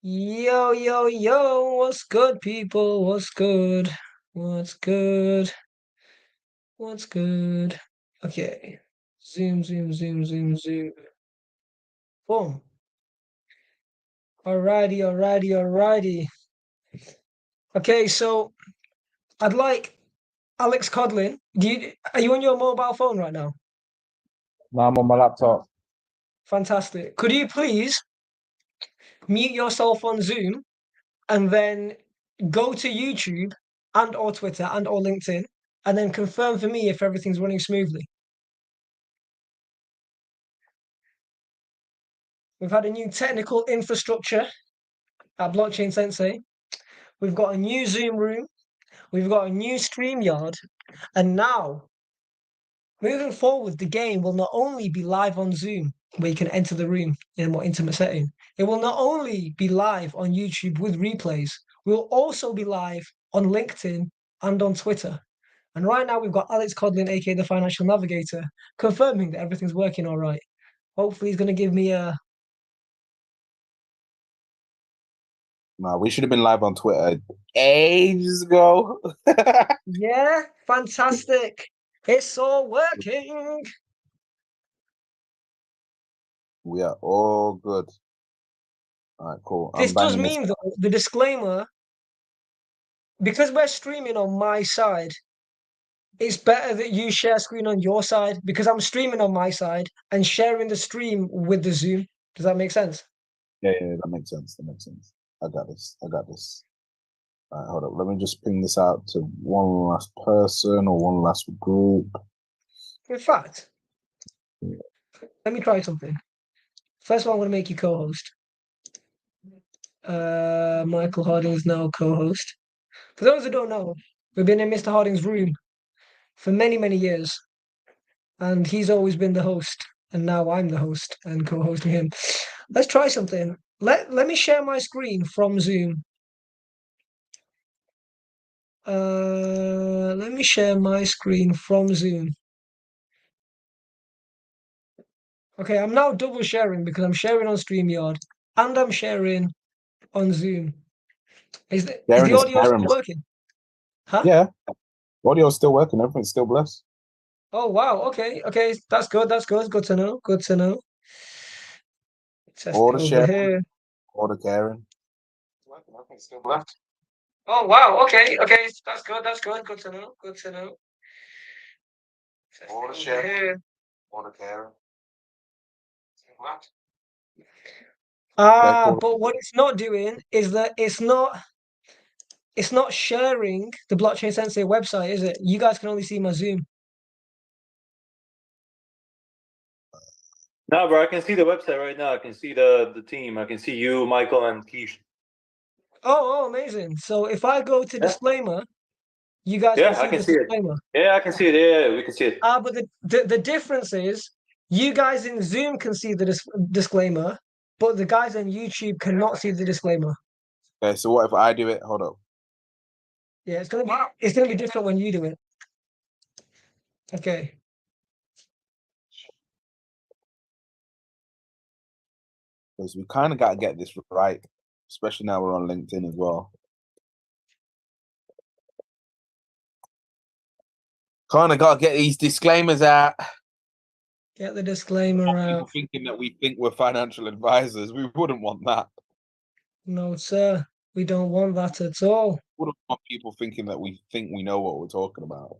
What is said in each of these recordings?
Yo, yo, yo, what's good, people? What's good? What's good? What's good? Okay. Zoom, zoom, zoom, zoom, zoom. Boom. Alrighty, alrighty, alrighty. Okay, so I'd like Alex Codlin. Are you on your mobile phone right now? No, I'm on my laptop. Fantastic. Could you please mute yourself on Zoom and then go to YouTube and or Twitter and or LinkedIn and then confirm for me if everything's running smoothly? We've had a new technical infrastructure at Blockchain Sensei. We've got a new Zoom room. We've got a new StreamYard. And now, moving forward, the game will not only be live on Zoom, where you can enter the room in a more intimate setting, it will not only be live on YouTube with replays, we'll also be live on LinkedIn and on Twitter. And right now, we've got Alex Codlin, aka the Financial Navigator, confirming that everything's working all right. Hopefully, he's going to give me a No, we should have been live on Twitter ages ago. yeah, fantastic. It's all working. We are all good. All right, cool. I'm This does banging this. mean, though, the disclaimer, because we're streaming on my side, it's better that you share screen on your side because I'm streaming on my side and sharing the stream with the Zoom. Does that make sense? Yeah, that makes sense. That makes sense. I got this. I got this. All right, hold up. Let me just ping this out to one last person or one last group. In fact, let me try something. First of all, I'm going to make you co-host. Michael Harding is now co-host. For those who don't know, we've been in Mr. Harding's room for many, many years, and he's always been the host, and now I'm the host and co-hosting him. Let's try something. Let me share my screen from Zoom. Let me share my screen from Zoom. Okay, I'm now double sharing because I'm sharing on StreamYard and I'm sharing on Zoom. Is Darren the is audio Darren. still working? Huh? Yeah, audio's still working. Everything's still blessed. Oh wow. Okay. Okay. That's good. That's good. Good to know. Good to know. Test All it the over sharing, here. all the caring. Everything's still blessed. Oh wow. Okay. Okay. That's good. That's good. Good to know. Good to know. Test All it the over sharing, here. all the caring. Okay, Ah, cool. but what it's not doing is that it's not sharing the Blockchain Sensei website, is it? You guys can only see my Zoom. No, bro, I can see the website right now. I can see the team. I can see you, Michael, and Keish. Oh, amazing. So if I go to Yeah, disclaimer, you guys can yeah, I see can this see it. disclaimer. Yeah, I can see it. Yeah, we can see it. But the difference is you guys in Zoom can see the disclaimer, but the guys on YouTube cannot see the disclaimer. Okay, so what if I do it? Hold up. Yeah, it's gonna be different when you do it. Okay. Because we kind of got to get this right, especially now we're on LinkedIn as well. Kind of got to get these disclaimers out. Get the disclaimer People out. thinking that we think we're financial advisors. We wouldn't want that. No, sir. We don't want that at all. Wouldn't want people thinking that we think we know what we're talking about.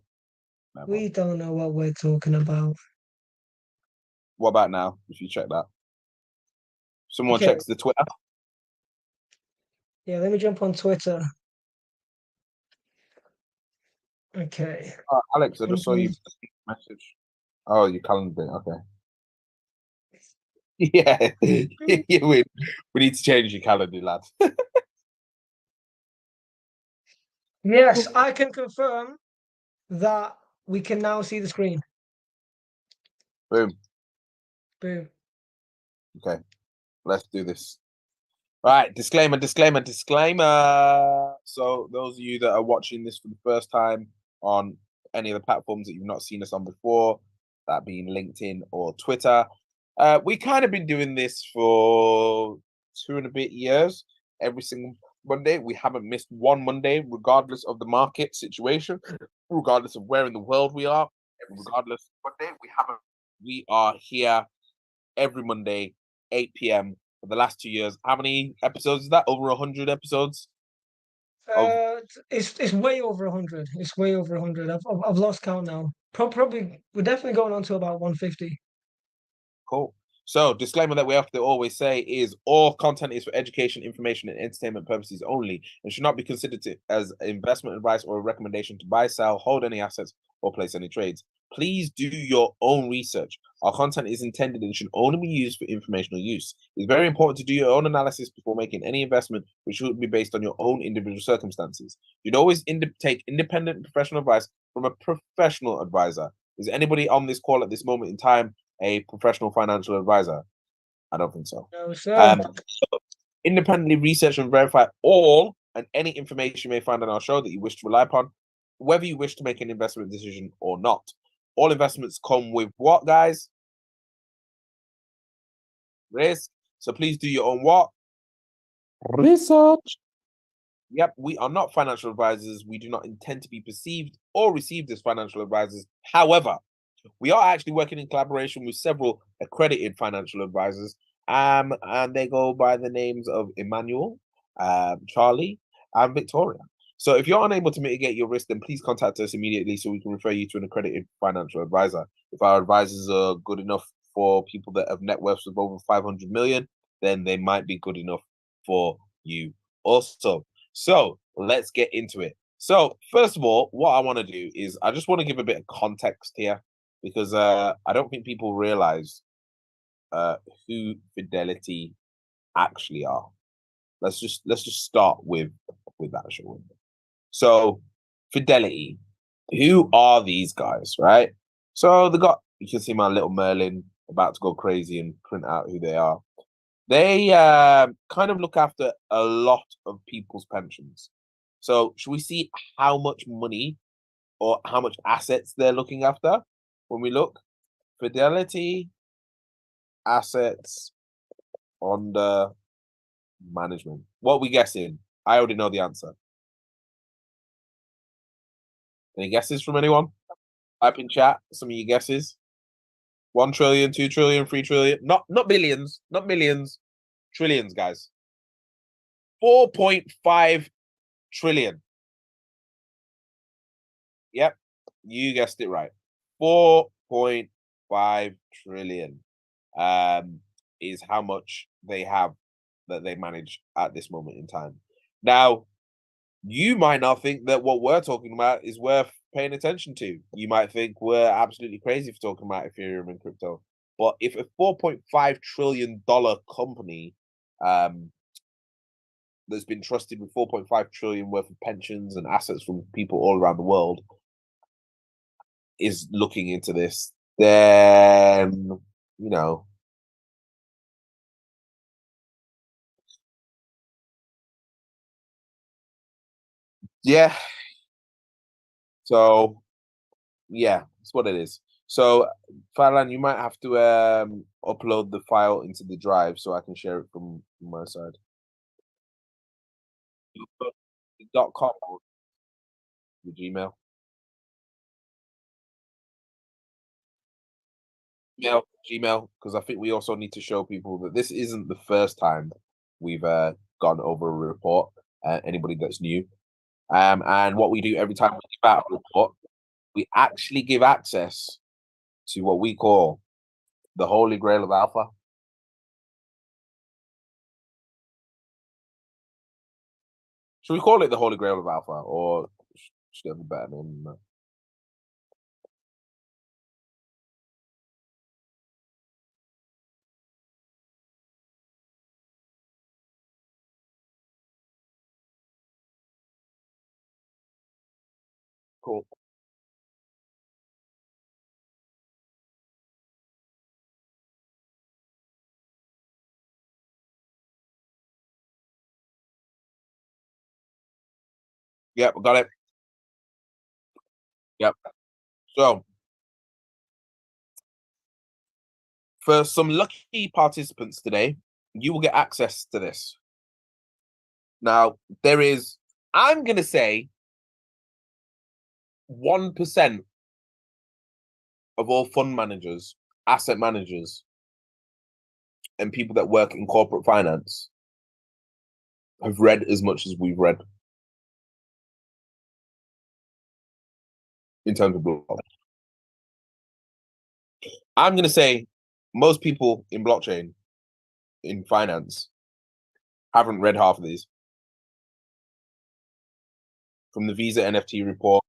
Never. We don't know what we're talking about. What about now? If you check that, someone Okay. checks the Twitter. Yeah, let me jump on Twitter. Okay. Alex, I just saw you message. Oh, your calendar. Okay. Yeah, yeah, we need to change your calendar, lad. Yes, I can confirm that we can now see the screen. Boom. Boom. Okay, let's do this. Right, disclaimer. So those of you that are watching this for the first time on any of the platforms that you've not seen us on before, that being LinkedIn or Twitter, we kind of been doing this for 2 and a bit years. every single Monday. We haven't missed one Monday, regardless of the market situation, regardless of where in the world we are, regardless of Monday, we are here every Monday, 8 p.m. for the last 2 years. How many episodes is that? Over 100 episodes? It's way over 100. It's way over 100. I've lost count now. Probably we're definitely going on to about 150. Cool. So, disclaimer that we have to always say is all content is for education, information, and entertainment purposes only and should not be considered as investment advice or a recommendation to buy, sell, hold any assets, or place any trades. Please do your own research. Our content is intended and should only be used for informational use. It's very important to do your own analysis before making any investment, which should be based on your own individual circumstances. You'd always take independent professional advice from a professional advisor. Is anybody on this call at this moment in time a professional financial advisor? I don't think so. No, sir. Independently research and verify all and any information you may find on our show that you wish to rely upon, whether you wish to make an investment decision or not. All investments come with what, guys? Risk. So please do your own what? Research. Yep, we are not financial advisors. We do not intend to be perceived or received as financial advisors. However, we are actually working in collaboration with several accredited financial advisors, and they go by the names of Emmanuel, Charlie, and Victoria. So if you're unable to mitigate your risk, then please contact us immediately so we can refer you to an accredited financial advisor. If our advisors are good enough for people that have net worths of over 500 million, then they might be good enough for you also. So let's get into it. So first of all, what I want to do is I just want to give a bit of context here, because I don't think people realize who Fidelity actually are. Let's just start with that, shall we? So Fidelity, who are these guys, right? So you can see my little Merlin about to go crazy and print out who they are. They kind of look after a lot of people's pensions. So should we see how much money or how much assets they're looking after? When we look, Fidelity assets under management. What are we guessing? I already know the answer. Any guesses from anyone? Type in chat some of your guesses. 1 trillion, 2 trillion, 3 trillion. Not billions, not millions. Trillions, guys. 4.5 trillion. Yep, you guessed it right. 4.5 trillion is how much they have that they manage at this moment in time. Now, you might not think that what we're talking about is worth paying attention to. You might think we're absolutely crazy for talking about Ethereum and crypto. But if a $4.5 trillion company that's been trusted with 4.5 trillion worth of pensions and assets from people all around the world is looking into this, then, you know, yeah. So, yeah, that's what it is. So, Farlan, you might have to upload the file into the drive so I can share it from my side. .com or the Gmail. Gmail, because I think we also need to show people that this isn't the first time we've gone over a report. Anybody that's new, and what we do every time we give out a report, we actually give access to what we call the Holy Grail of Alpha. Should we call it the Holy Grail of Alpha, or should it have a better name than that? Cool. Yep, got it. Yep. So, for some lucky participants today, you will get access to this. Now, I'm going to say 1% of all fund managers, asset managers, and people that work in corporate finance have read as much as we've read in terms of blockchain. I'm going to say most people in blockchain, in finance, haven't read half of these. From the Visa NFT report.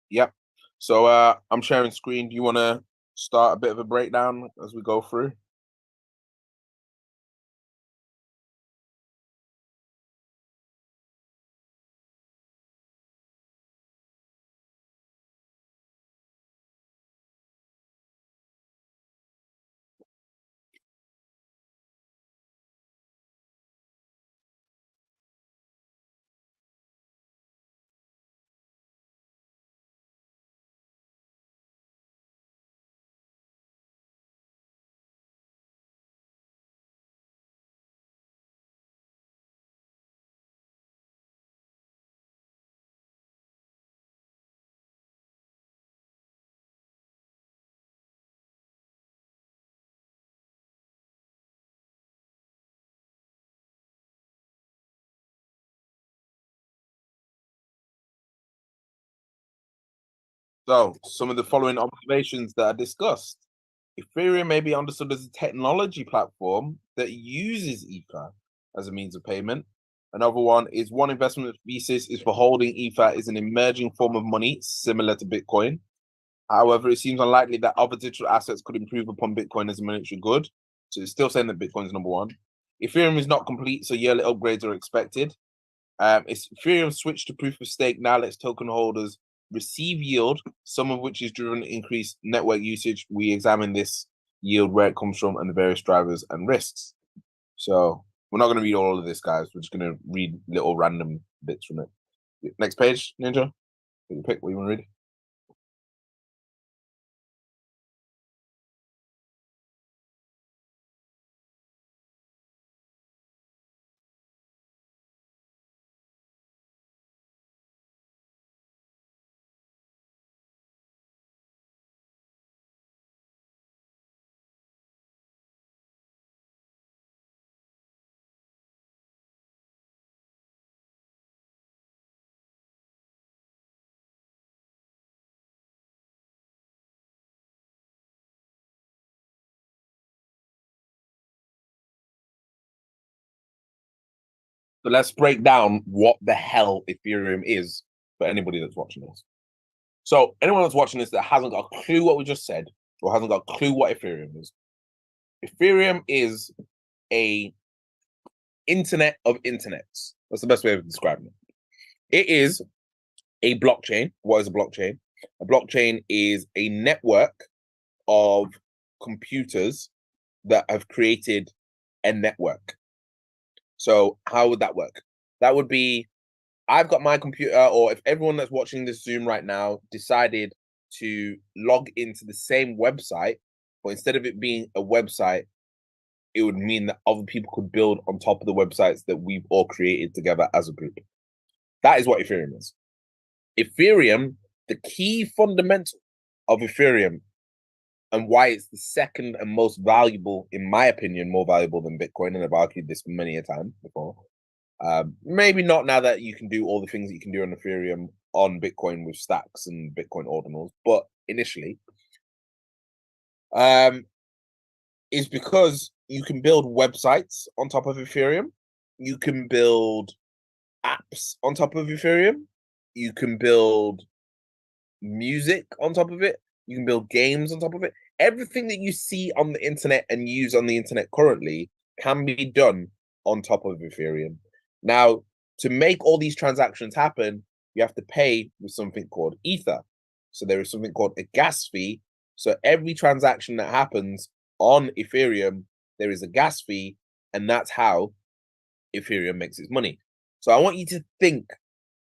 Yep. So I'm sharing screen. Do you want to start a bit of a breakdown as we go through? So, some of the following observations that are discussed. Ethereum may be understood as a technology platform that uses Ether as a means of payment. Another one is one investment thesis is for holding Ether is an emerging form of money similar to Bitcoin. However, it seems unlikely that other digital assets could improve upon Bitcoin as a monetary good. So it's still saying that Bitcoin is number one. Ethereum is not complete, so yearly upgrades are expected. It's Ethereum switched to proof of stake now lets token holders receive yield, some of which is driven increased network usage. We examine this yield, where it comes from, and the various drivers and risks. So we're not going to read all of this, guys. We're just going to read little random bits from it. Next page, Ninja. You pick what you want to read. So let's break down what the hell Ethereum is for anybody that's watching this. So anyone that's watching this that hasn't got a clue what we just said, or hasn't got a clue what Ethereum is, Ethereum is a internet of internets. That's the best way of describing it. It is a blockchain. What is a blockchain? A blockchain is a network of computers that have created a network. So how would that work? That would be, I've got my computer, or if everyone that's watching this Zoom right now decided to log into the same website, but instead of it being a website, it would mean that other people could build on top of the websites that we've all created together as a group. That is what Ethereum is. Ethereum, the key fundamental of Ethereum, and why it's the second and most valuable, in my opinion, more valuable than Bitcoin, and I've argued this many a time before. Maybe not now that you can do all the things that you can do on Ethereum on Bitcoin with stacks and Bitcoin ordinals, but initially, is because you can build websites on top of Ethereum. You can build apps on top of Ethereum. You can build music on top of it. You can build games on top of it. Everything that you see on the internet and use on the internet currently can be done on top of Ethereum. Now, to make all these transactions happen, you have to pay with something called Ether. So there is something called a gas fee. So every transaction that happens on Ethereum, there is a gas fee, and that's how Ethereum makes its money. So I want you to think,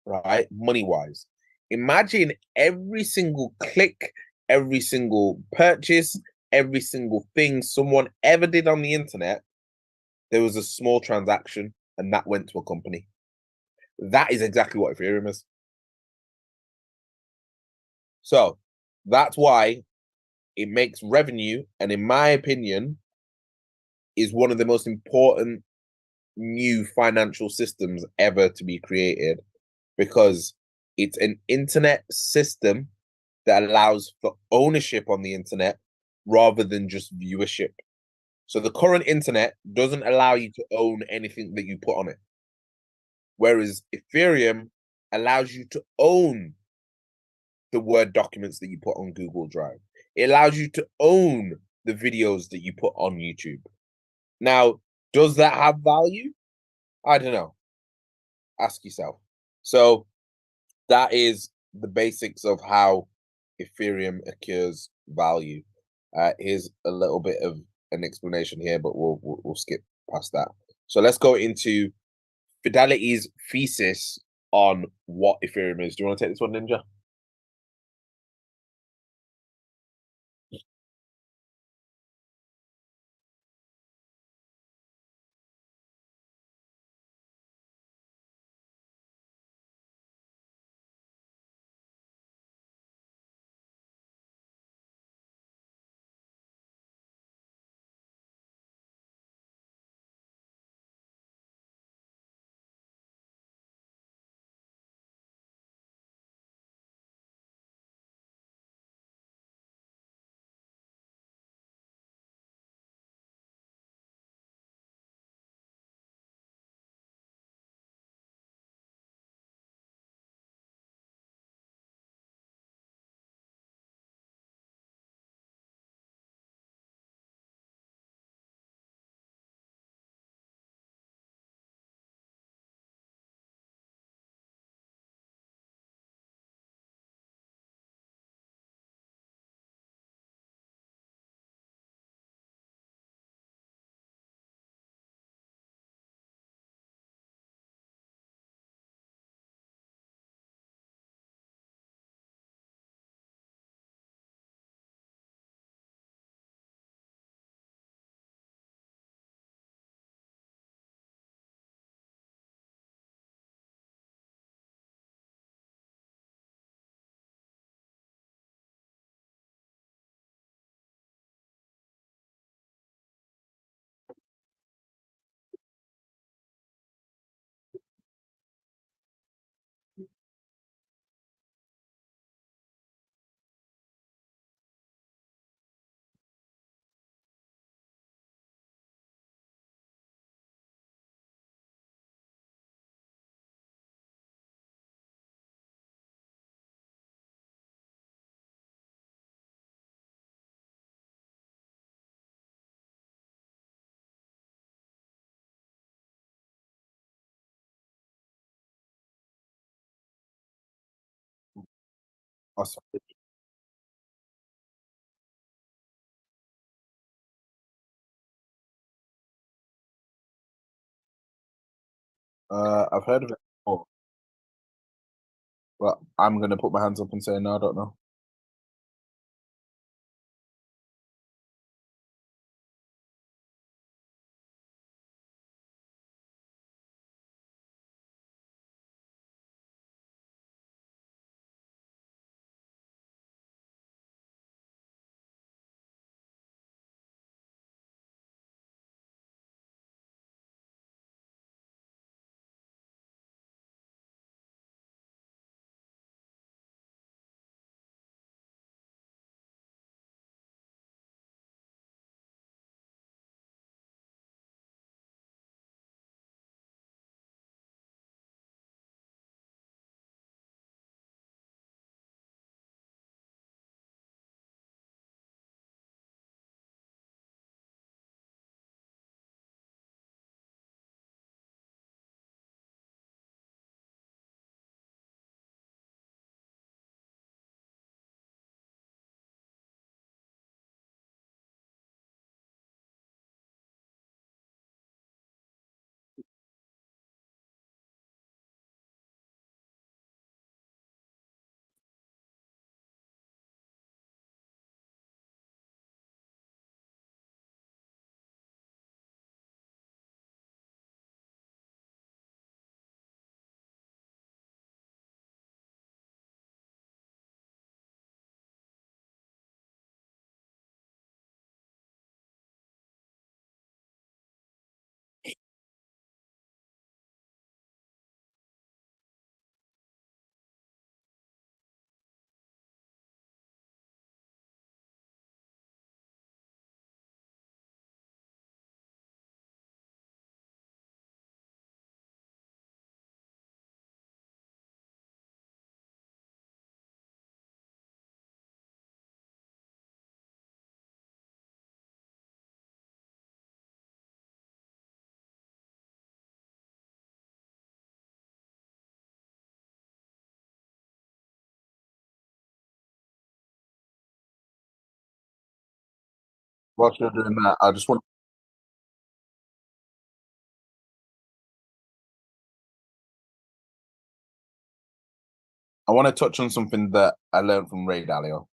right, money wise. Imagine every single click, every single purchase, every single thing someone ever did on the internet, there was a small transaction and that went to a company. That is exactly what Ethereum is. So that's why it makes revenue, and in my opinion, is one of the most important new financial systems ever to be created, because it's an internet system that allows for ownership on the internet rather than just viewership. So the current internet doesn't allow you to own anything that you put on it. Whereas Ethereum allows you to own the Word documents that you put on Google Drive. It allows you to own the videos that you put on YouTube. Now, does that have value? I don't know. Ask yourself. So that is the basics of how Ethereum occurs value. Here's a little bit of an explanation here, but we'll skip past that. So let's go into Fidelity's thesis on what Ethereum is. Do you want to take this one, Ninja? Awesome. I've heard of it before, but I'm gonna put my hands up and say no, I don't know. whilst you're doing that, I want to touch on something that I learned from Ray Dalio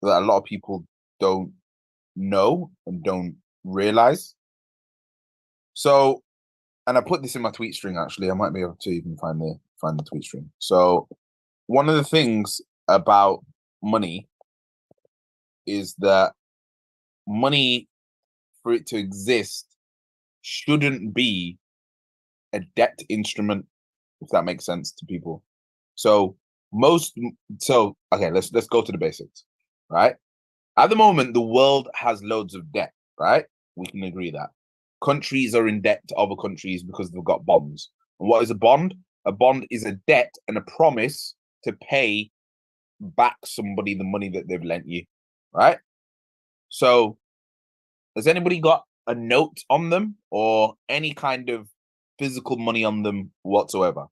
that a lot of people don't know and don't realize. So, and I put this in my tweet string. Actually, I might be able to even find the tweet string. So, one of the things about money is that money, for it to exist, shouldn't be a debt instrument, if that makes sense to people. So okay, let's go to the basics, right? At the moment, the world has loads of debt, right? We can agree that countries are in debt to other countries because they've got bonds. And what is a bond? A bond is a debt and a promise to pay back somebody the money that they've lent you, right? So, has anybody got a note on them or any kind of physical money on them whatsoever?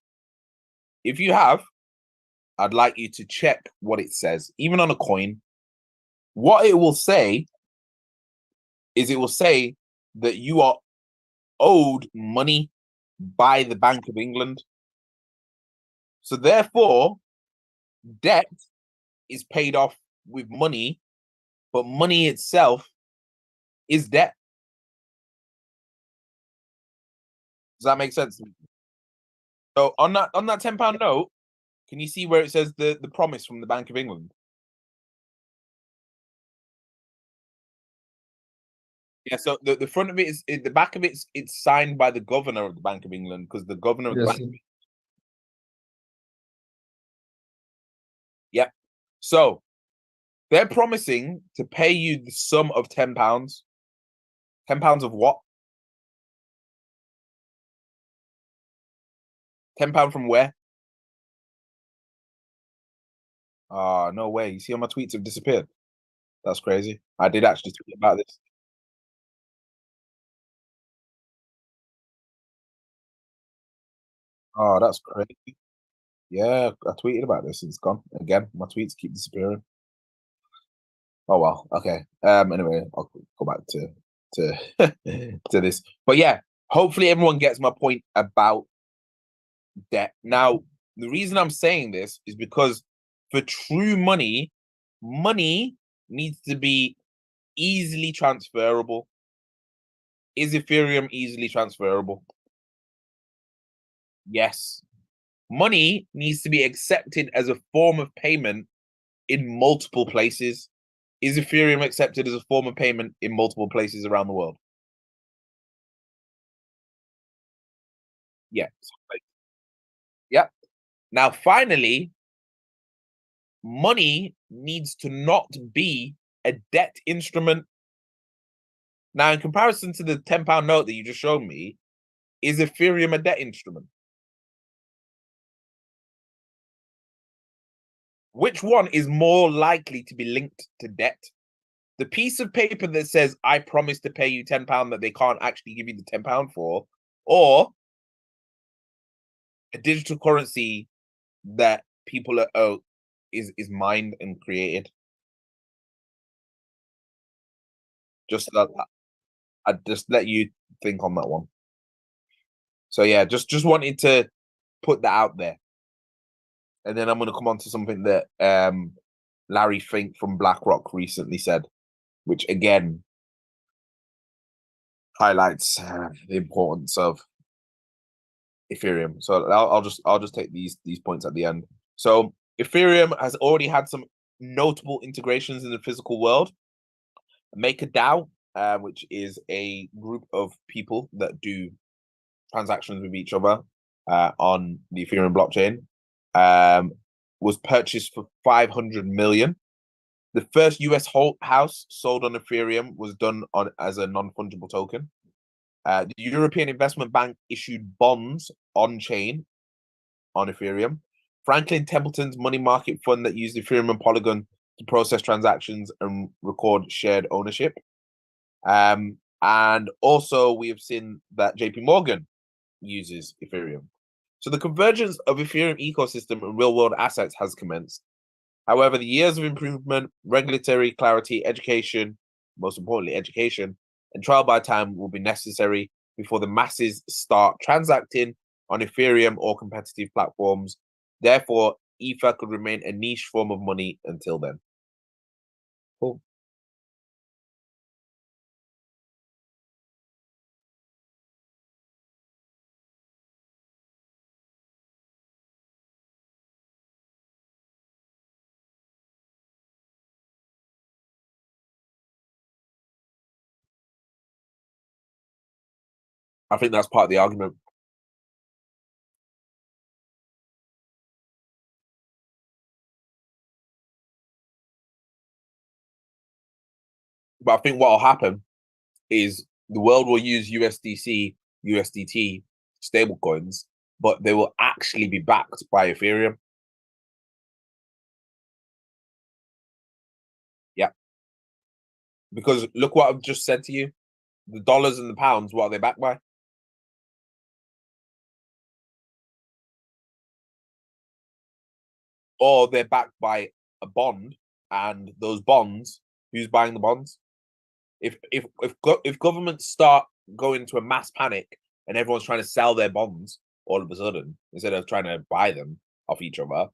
If you have, I'd like you to check what it says, even on a coin. What it will say is it will say that you are owed money by the Bank of England. So therefore, debt is paid off with money, but money itself is debt. Does that make sense? So on that £10 note, can you see where it says the promise from the Bank of England? Yeah, so the front of it is the back of it's signed by the governor of the Bank of England, because the governor of the Bank. Yep. So they're promising to pay you the sum of £10. £10 of what? £10 from where? Ah, no way. You see how my tweets have disappeared? That's crazy. I did actually tweet about this. Oh, that's crazy. Yeah, I tweeted about this and it's gone. Again, my tweets keep disappearing. Oh well, okay. Anyway, I'll go back to to this. But yeah, hopefully everyone gets my point about debt. Now, the reason I'm saying this is because for true money, money needs to be easily transferable. Is Ethereum easily transferable? Yes. Money needs to be accepted as a form of payment in multiple places. Is Ethereum accepted as a form of payment in multiple places around the world? Yes. Yep. Now, finally, money needs to not be a debt instrument. Now, in comparison to the £10 note that you just showed me, is Ethereum a debt instrument? Which one is more likely to be linked to debt? The piece of paper that says, I promise to pay you £10 that they can't actually give you the £10 for, or a digital currency that people is mined and created? Just I just let you think on that one. So yeah, just wanted to put that out there. And then I'm going to come on to something that Larry Fink from BlackRock recently said, which again highlights the importance of Ethereum. So I'll just take these points at the end. So Ethereum has already had some notable integrations in the physical world. MakerDAO, which is a group of people that do transactions with each other on the Ethereum blockchain, was purchased for 500 million. The first US house sold on Ethereum was done as a non-fungible token. The European Investment Bank issued bonds on chain on Ethereum. Franklin Templeton's money market fund that used Ethereum and Polygon to process transactions and record shared ownership. And also we have seen that JP Morgan uses Ethereum. So the convergence of Ethereum ecosystem and real-world assets has commenced. However, the years of improvement, regulatory clarity, education, most importantly, education, and trial by time will be necessary before the masses start transacting on Ethereum or competitive platforms. Therefore, Ether could remain a niche form of money until then. Cool. I think that's part of the argument. But I think what will happen is the world will use USDC, USDT stablecoins, but they will actually be backed by Ethereum. Yeah. Because look what I've just said to you. The dollars and the pounds, what are they backed by? Or they're backed by a bond, and those bonds, who's buying the bonds? If governments start going to a mass panic and everyone's trying to sell their bonds all of a sudden instead of trying to buy them off each other,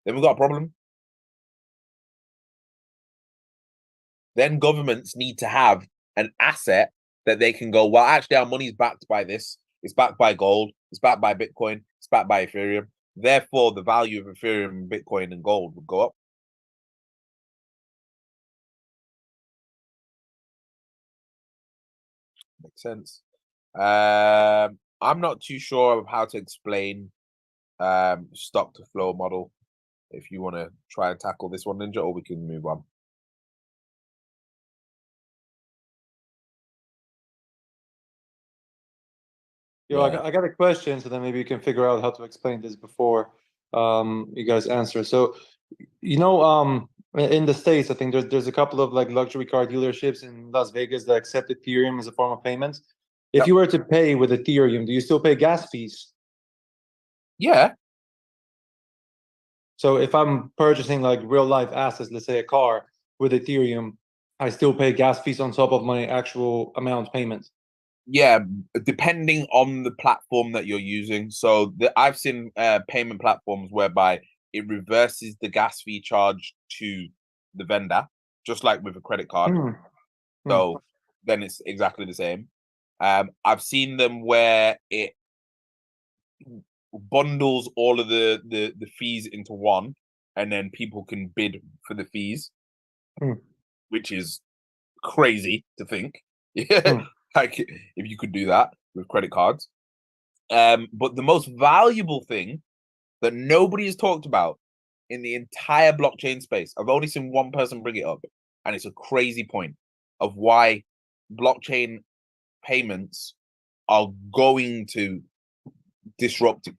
then we've got a problem. Then governments need to have an asset that they can go, well, actually, our money's backed by this. It's backed by gold. It's backed by Bitcoin. It's backed by Ethereum. Therefore, the value of Ethereum, Bitcoin, and gold would go up. Makes sense. I'm not too sure of how to explain stock to flow model. If you want to try and tackle this one, Ninja, or we can move on. Yo, I got a question, so then maybe you can figure out how to explain this before you guys answer. So, you know, in the States, I think there's a couple of like luxury car dealerships in Las Vegas that accept Ethereum as a form of payment. If you were to pay with Ethereum, do you still pay gas fees? Yeah. So if I'm purchasing like real life assets, let's say a car with Ethereum, I still pay gas fees on top of my actual amount payment. Yeah, depending on the platform that you're using. So I've seen payment platforms whereby it reverses the gas fee charge to the vendor, just like with a credit card. So then it's exactly the same. I've seen them where it bundles all of the fees into one, and then people can bid for the fees, which is crazy to think. Yeah. Like if you could do that with credit cards. But the most valuable thing that nobody has talked about in the entire blockchain space, I've only seen one person bring it up, and it's a crazy point of why blockchain payments are going to disrupt.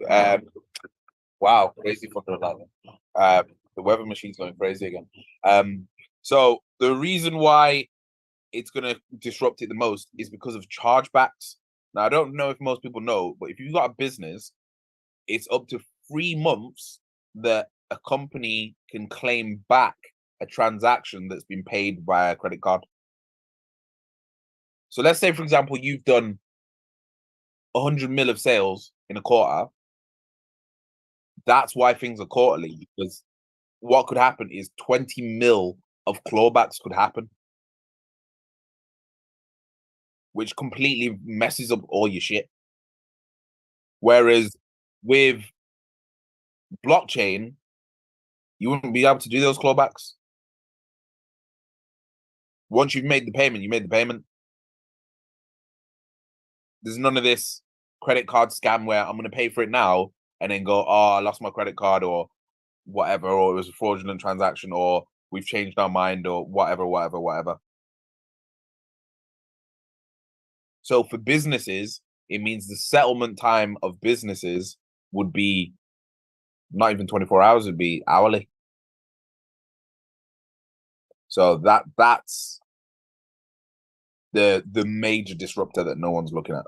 Wow, crazy thunder alarm. The weather machine's going crazy again. So the reason why it's going to disrupt it the most is because of chargebacks. Now, I don't know if most people know, but if you've got a business, it's up to 3 months that a company can claim back a transaction that's been paid by a credit card. So let's say, for example, you've done 100 mil of sales in a quarter. That's why things are quarterly, because what could happen is 20 mil of clawbacks could happen, which completely messes up all your shit. Whereas with blockchain, you wouldn't be able to do those clawbacks. Once you've made the payment, you made the payment. There's none of this credit card scam where I'm going to pay for it now and then go, oh, I lost my credit card or whatever, or it was a fraudulent transaction, or we've changed our mind, or whatever. So for businesses, it means the settlement time of businesses would be not even 24 hours, it'd be hourly. So that's the major disruptor that no one's looking at.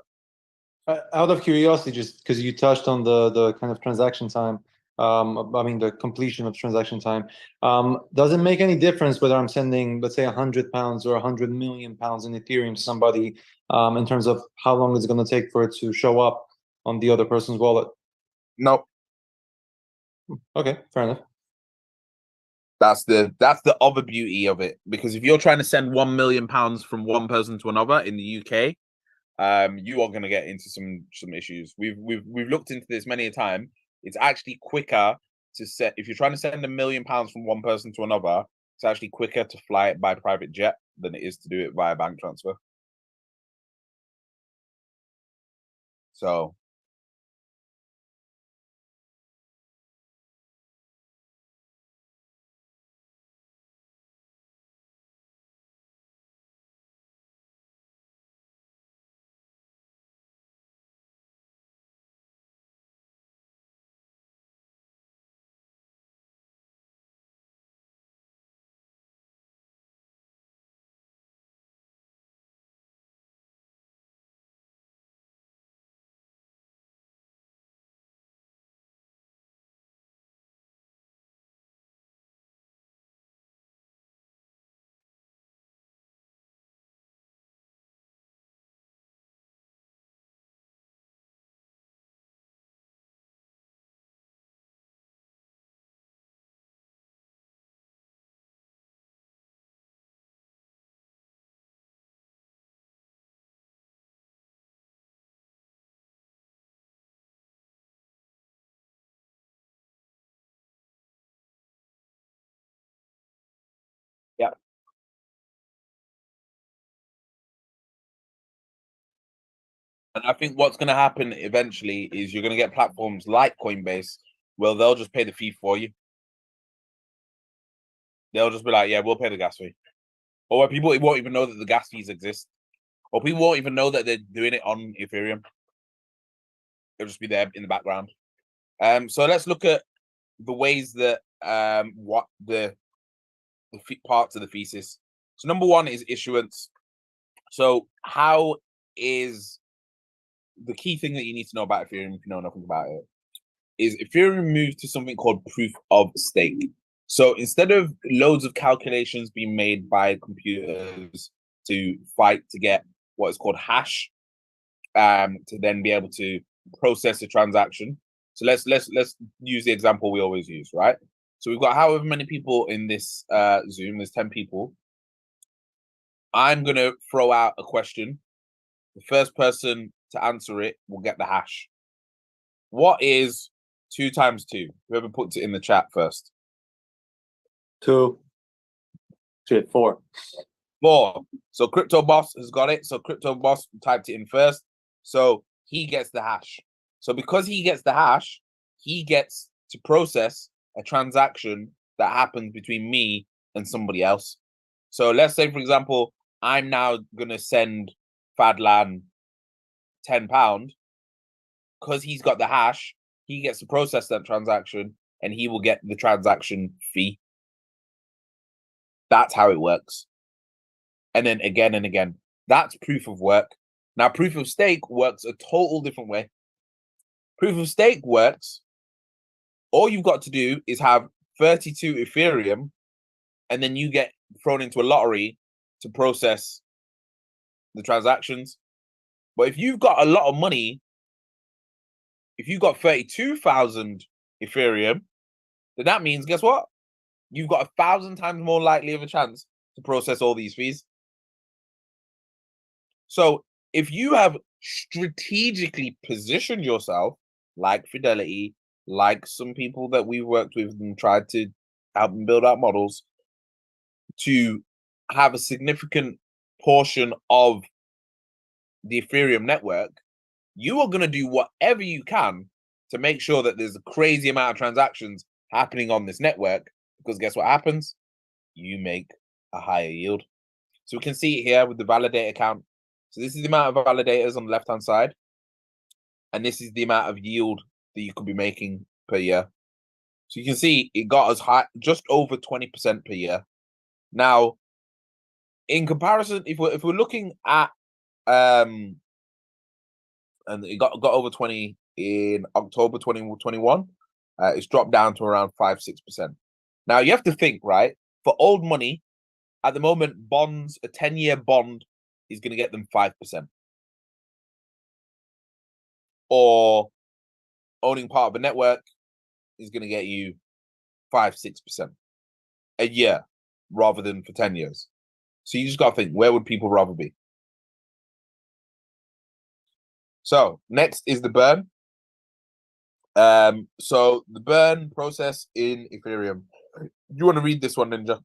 Out of curiosity, just because you touched on the kind of transaction time, I mean, the completion of transaction time. Does it make any difference whether I'm sending, let's say, £100 or 100 million pounds in Ethereum to somebody, in terms of how long it's going to take for it to show up on the other person's wallet? No. Okay, fair enough. That's the other beauty of it, because if you're trying to send £1 million from one person to another in the UK, you are going to get into some issues. We've looked into this many a time. It's actually quicker to set, if you're trying to send £1 million from one person to another, it's actually quicker to fly it by private jet than it is to do it via bank transfer. So yeah. And I think what's going to happen eventually is you're going to get platforms like Coinbase where they'll just pay the fee for you. They'll just be like, yeah, we'll pay the gas fee. Or where people won't even know that the gas fees exist. Or people won't even know that they're doing it on Ethereum. It'll just be there in the background. So let's look at the ways that what the parts of the thesis. So number one is issuance. So how is the key thing that you need to know about Ethereum, if you know nothing about it, is Ethereum moved to something called proof of stake. So instead of loads of calculations being made by computers to fight to get what is called hash, to then be able to process a transaction. So let's use the example we always use, right? So we've got however many people in this Zoom. There's 10 people. I'm gonna throw out a question. The first person to answer it will get the hash. What is 2 times 2? Whoever puts it in the chat first. 2. 4. 4. So Crypto Boss has got it. So Crypto Boss typed it in first. So he gets the hash. So because he gets the hash, he gets to process a transaction that happens between me and somebody else. So let's say, for example, I'm now going to send Fadlan £10. Because he's got the hash, he gets to process that transaction and he will get the transaction fee. That's how it works. And then again and again. That's proof of work. Now, proof of stake works a total different way. Proof of stake works, all you've got to do is have 32 Ethereum, and then you get thrown into a lottery to process the transactions. But if you've got a lot of money, if you've got 32,000 Ethereum, then that means, guess what? You've got 1,000 times more likely of a chance to process all these fees. So if you have strategically positioned yourself, like Fidelity, like some people that we've worked with and tried to help them build out models, to have a significant portion of the Ethereum network, you are going to do whatever you can to make sure that there's a crazy amount of transactions happening on this network, because guess what happens? You make a higher yield. So we can see it here with the validator count. So this is the amount of validators on the left-hand side. And this is the amount of yield that you could be making per year. So you can see it got as high, just over 20% per year. Now, in comparison, if we're looking at and it got over 20 in October 2021. It's dropped down to around 5-6%. Now you have to think, right? For old money, at the moment, bonds, a 10-year bond is going to get them 5%. Or owning part of a network is going to get you 5-6% a year rather than for 10 years. So you just got to think, where would people rather be? So next is the burn. So the burn process in Ethereum. You want to read this one, Ninja?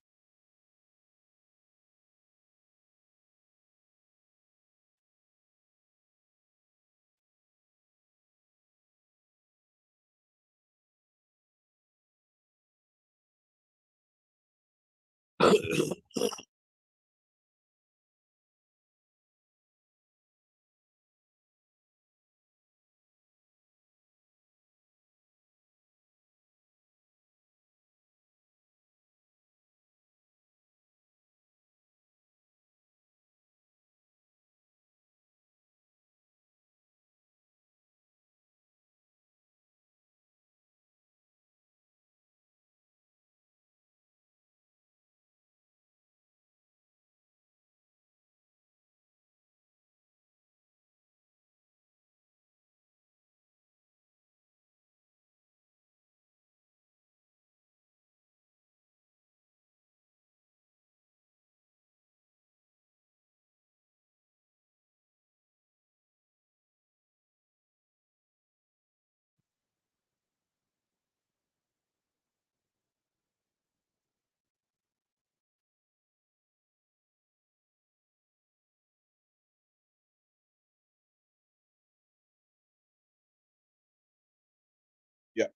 Yeah.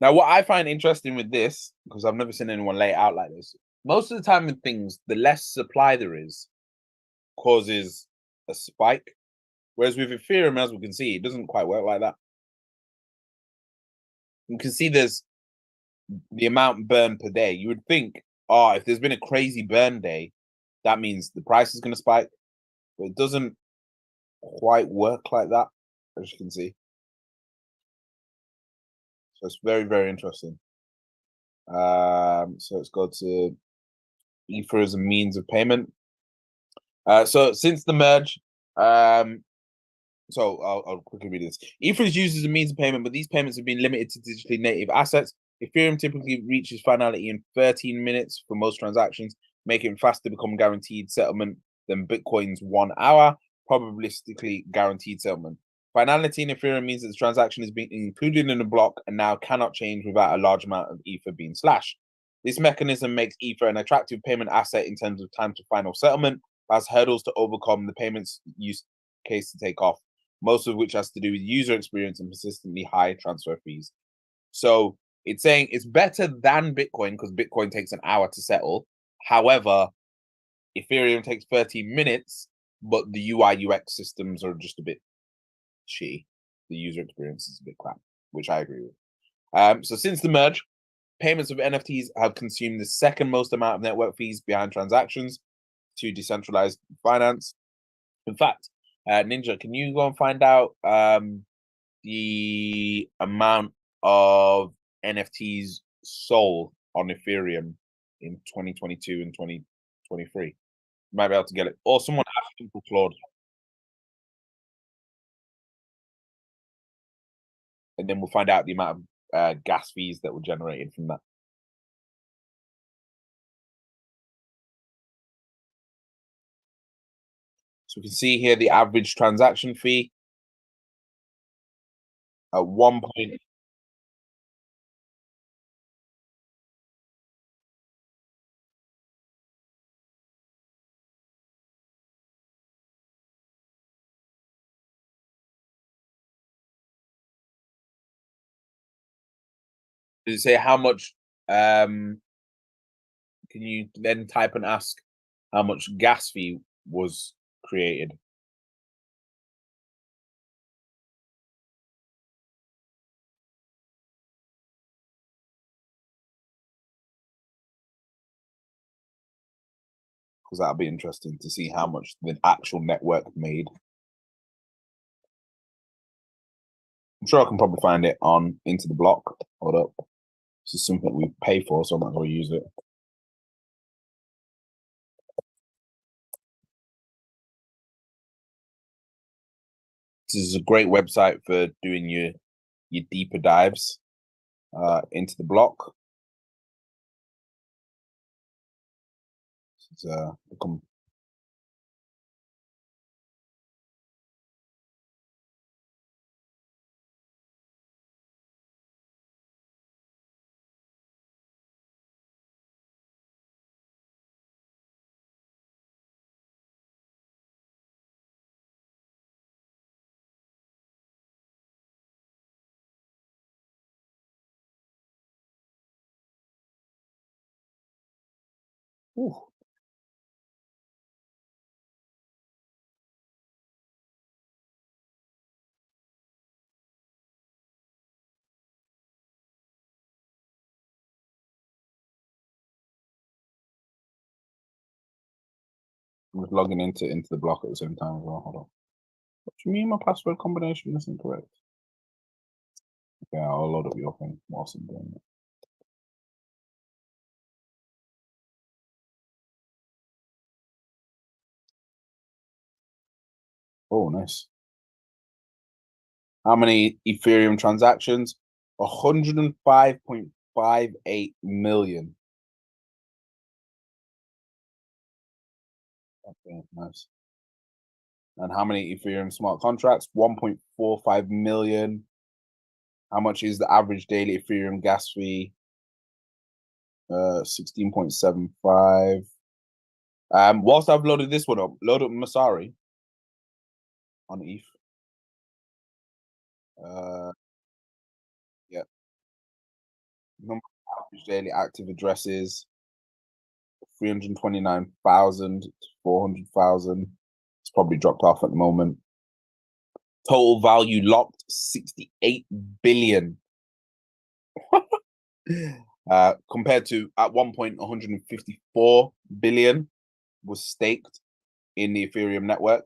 Now, what I find interesting with this, because I've never seen anyone lay it out like this, most of the time in things, the less supply there is causes a spike. Whereas with Ethereum, as we can see, it doesn't quite work like that. You can see there's the amount burned per day. You would think, oh, if there's been a crazy burn day, that means the price is going to spike. But it doesn't quite work like that, as you can see. So it's very, very interesting. So let's go to Ether as a means of payment. So since the merge, so I'll quickly read this. Ether is used as a means of payment, but these payments have been limited to digitally native assets. Ethereum typically reaches finality in 13 minutes for most transactions, making it faster to become guaranteed settlement than Bitcoin's 1 hour, probabilistically guaranteed settlement. Finality in Ethereum means that the transaction has been included in the block and now cannot change without a large amount of Ether being slashed. This mechanism makes Ether an attractive payment asset in terms of time to final settlement, but has hurdles to overcome the payments use case to take off, most of which has to do with user experience and persistently high transfer fees. So it's saying it's better than Bitcoin because Bitcoin takes an hour to settle. However, Ethereum takes 13 minutes, but the UI UX systems are just a bit shitty. The user experience is a bit crap, which I agree with. So since the merge, payments of NFTs have consumed the second most amount of network fees behind transactions to decentralized finance. In fact, Ninja, can you go and find out the amount of NFTs sold on Ethereum in 2022 and 2023? You might be able to get it. Or someone ask for Claude. And then we'll find out the amount of gas fees that were generated from that. So we can see here the average transaction fee at 1 point. Does it say how much? Can you then type and ask how much gas fee was created? Because that'll be interesting to see how much the actual network made. I'm sure I can probably find it on Into the Block. Hold up. This is something we pay for, so I might as well use it. This is a great website for doing your deeper dives into the block. This is ooh. I'm just logging into the block at the same time as well. Hold on. What do you mean my password combination is incorrect? Okay, I'll load up your thing whilst I'm doing it. Oh, nice. How many Ethereum transactions? 105.58 million. Okay, nice. And how many Ethereum smart contracts? 1.45 million. How much is the average daily Ethereum gas fee? 16.75. Whilst I've loaded this one up, load up Masari on ETH. Yeah. Number of average daily active addresses, 329,000 to 400,000. It's probably dropped off at the moment. Total value locked, 68 billion. Compared to at one point 154 billion was staked in the Ethereum network.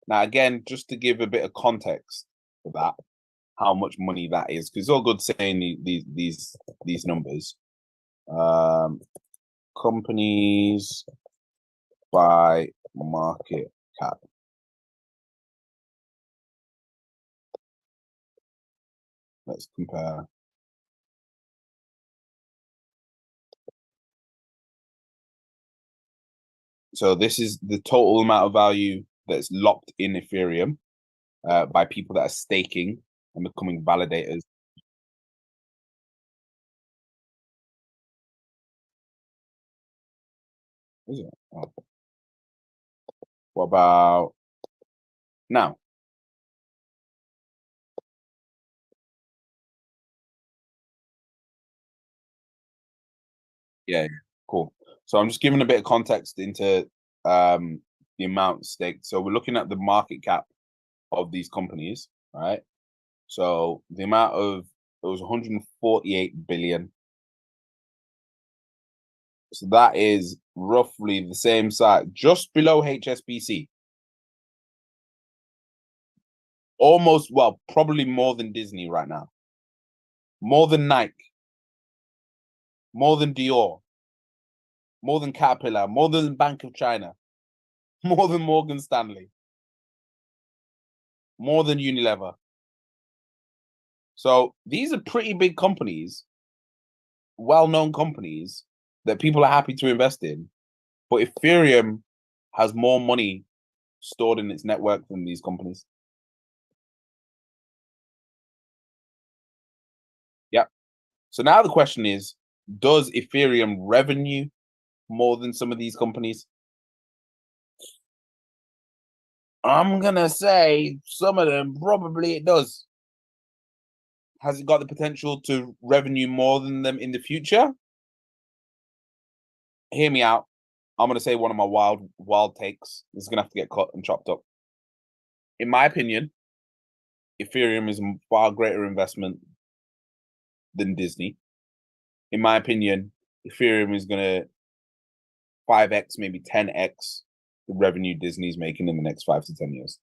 Now, again, just to give a bit of context for that, how much money that is, because it's all good saying these numbers. Companies by market cap. Let's compare. So this is the total amount of value that's locked in Ethereum by people that are staking and becoming validators. Is it? Oh. What about now? Yeah, cool. So I'm just giving a bit of context into the amount staked. So we're looking at the market cap of these companies, right? So the amount of it was 148 billion. So that is roughly the same size, just below HSBC. Almost, well, probably more than Disney right now. More than Nike. More than Dior. More than Caterpillar. More than Bank of China. More than Morgan Stanley. More than Unilever. So these are pretty big companies, well-known companies that people are happy to invest in. But Ethereum has more money stored in its network than these companies. Yeah. So now the question is, does Ethereum revenue more than some of these companies? I'm going to say some of them, probably it does. Has it got the potential to revenue more than them in the future? Hear me out. I'm going to say one of my wild takes. This is going to have to get cut and chopped up. In my opinion, Ethereum is a far greater investment than Disney. In my opinion, Ethereum is going to 5x, maybe 10x the revenue Disney's making in the next 5 to 10 years.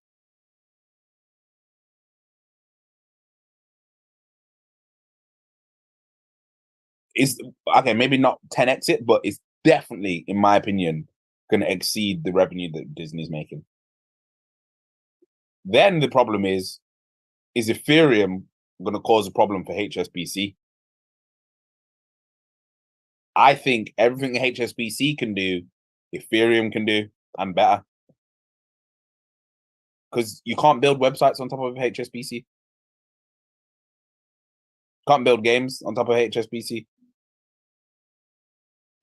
It's okay, maybe not 10x it, but it's definitely, in my opinion, going to exceed the revenue that Disney's making. Then the problem is Ethereum going to cause a problem for HSBC? I think everything HSBC can do, Ethereum can do, and better. Because you can't build websites on top of HSBC. Can't build games on top of HSBC.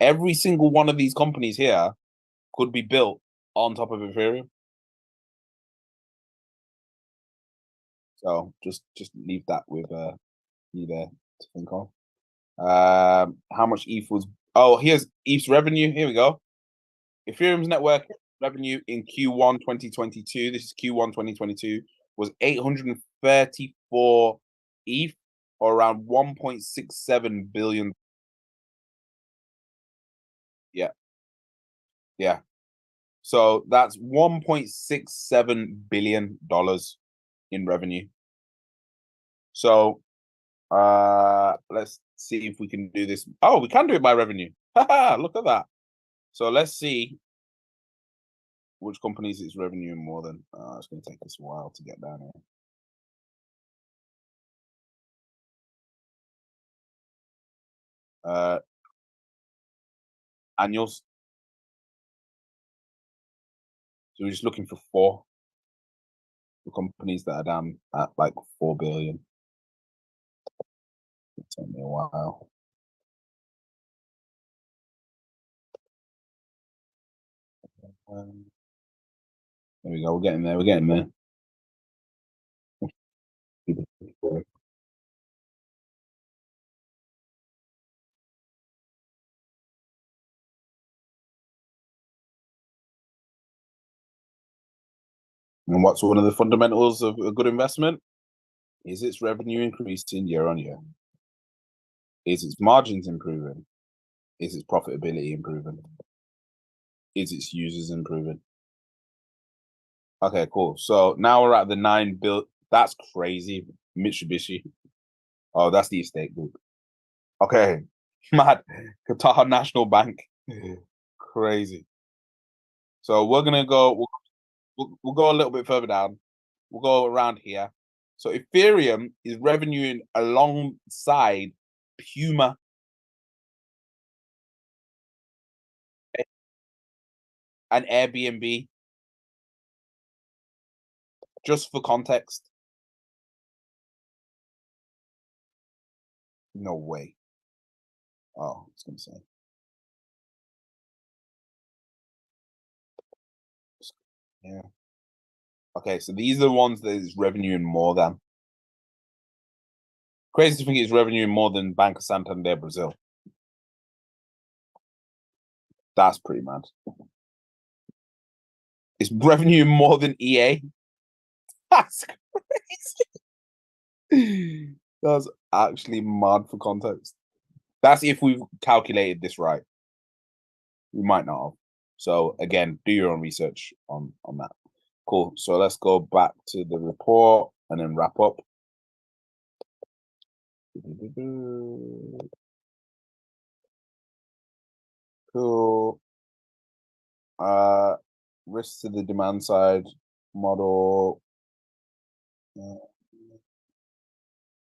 Every single one of these companies here could be built on top of Ethereum. So just leave that with you there to think of. How much ETH was? Oh, here's ETH's revenue. Here we go. Ethereum's network revenue in Q1 2022. This is Q1 2022 was 834 ETH, or around 1.67 billion. Yeah. So that's $1.67 billion in revenue. So let's see if we can do this. Oh, we can do it by revenue. Look at that. So let's see which companies it's revenue more than. It's going to take us a while to get down here. Annuals. So we're just looking for 4 companies that are down at like 4 billion. It'll take me a while. There we go. We're getting there. We're getting there. And what's one of the fundamentals of a good investment? Is its revenue increasing year on year? Is its margins improving? Is its profitability improving? Is its users improving? Okay, cool. So now we're at the 9 billion. That's crazy. Mitsubishi. Oh, that's the estate group. Okay, mad. Qatar National Bank. Crazy. So we're gonna go. We'll go a little bit further down. We'll go around here. So Ethereum is revenuing alongside Puma and Airbnb. Just for context. No way. Oh, I was going to say. Yeah. Okay, so these are the ones that is revenuing more than. Crazy to think it's revenuing more than Banco Santander Brazil. That's pretty mad. It's revenuing more than EA. That's crazy. That's actually mad for context. That's if we've calculated this right. We might not have. So again, do your own research on that. Cool. So let's go back to the report and then wrap up. Cool. Risk to the demand side model. We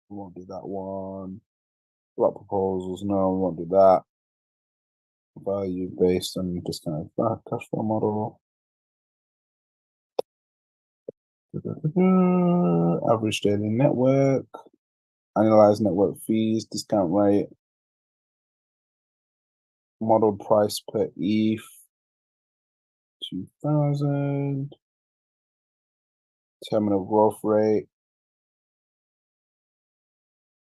won't do that one. What proposals? No, we won't do that. Value based on discounted cash flow model. Average daily network. Annualized network fees, discount rate. Model price per ETH. 2000. Terminal growth rate.